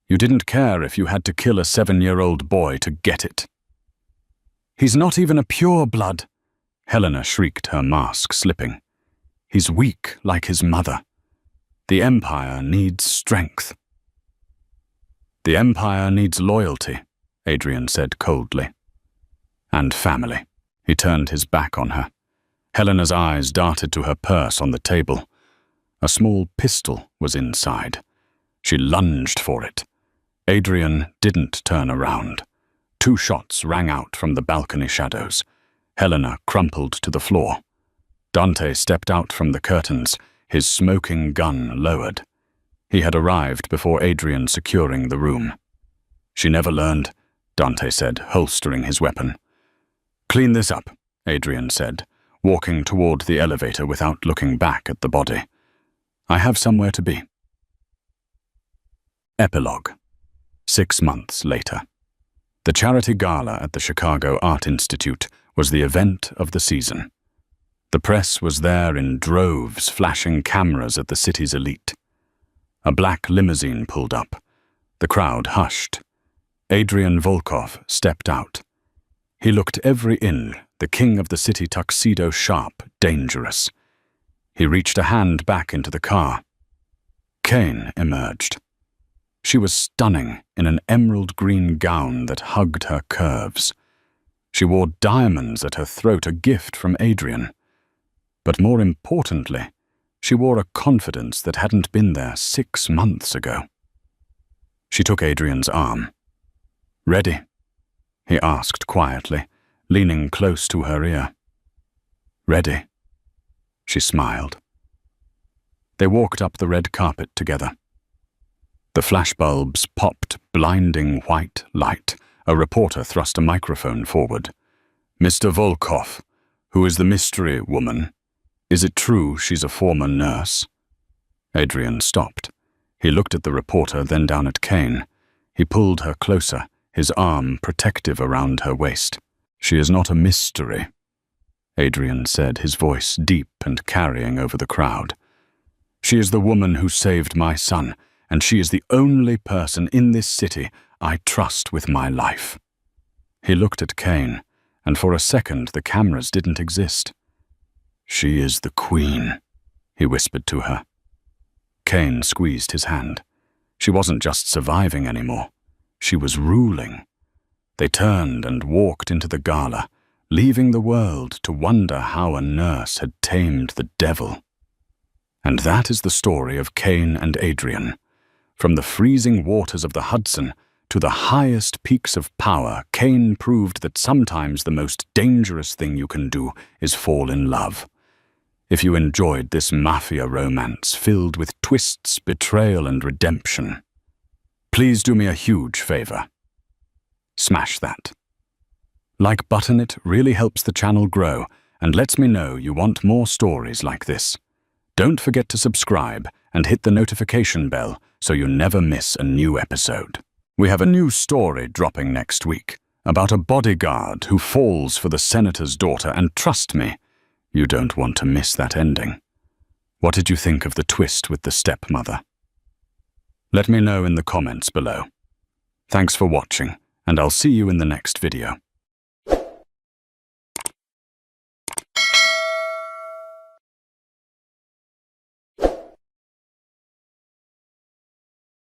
You didn't care if you had to kill a 7-year-old boy to get it. He's not even a pureblood, Helena shrieked, her mask slipping. He's weak like his mother. The Empire needs strength. The Empire needs loyalty, Adrian said coldly. And family. He turned his back on her. Helena's eyes darted to her purse on the table. A small pistol was inside. She lunged for it. Adrian didn't turn around. 2 shots rang out from the balcony shadows. Helena crumpled to the floor. Dante stepped out from the curtains, his smoking gun lowered. He had arrived before Adrian securing the room. She never learned, Dante said, holstering his weapon. Clean this up, Adrian said, walking toward the elevator without looking back at the body. I have somewhere to be. Epilogue. 6 months later. The charity gala at the Chicago Art Institute was the event of the season. The press was there in droves, flashing cameras at the city's elite. A black limousine pulled up. The crowd hushed. Adrian Volkov stepped out. He looked every inch, the king of the city tuxedo sharp, dangerous. He reached a hand back into the car. Kane emerged. She was stunning in an emerald green gown that hugged her curves. She wore diamonds at her throat, a gift from Adrian. But more importantly, she wore a confidence that hadn't been there 6 months ago. She took Adrian's arm. "Ready?" he asked quietly, leaning close to her ear. "Ready," she smiled. They walked up the red carpet together. The flashbulbs popped blinding white light. A reporter thrust a microphone forward. "Mr. Volkov, who is the mystery woman, is it true she's a former nurse?" Adrian stopped. He looked at the reporter, then down at Kane. He pulled her closer, his arm protective around her waist. "She is not a mystery," Adrian said, his voice deep and carrying over the crowd. "She is the woman who saved my son, and she is the only person in this city I trust with my life." He looked at Kane, and for a second the cameras didn't exist. "She is the queen," he whispered to her. Kane squeezed his hand. She wasn't just surviving anymore. She was ruling. They turned and walked into the gala, leaving the world to wonder how a nurse had tamed the devil. And that is the story of Kane and Adrian. From the freezing waters of the Hudson to the highest peaks of power, Kane proved that sometimes the most dangerous thing you can do is fall in love. If you enjoyed this Mafia romance filled with twists, betrayal, and redemption, please do me a huge favor. Smash that like button. It really helps the channel grow and lets me know you want more stories like this. Don't forget to subscribe and hit the notification bell so you never miss a new episode. We have a new story dropping next week about a bodyguard who falls for the senator's daughter, and trust me, you don't want to miss that ending. What did you think of the twist with the stepmother? Let me know in the comments below. Thanks for watching, and I'll see you in the next video.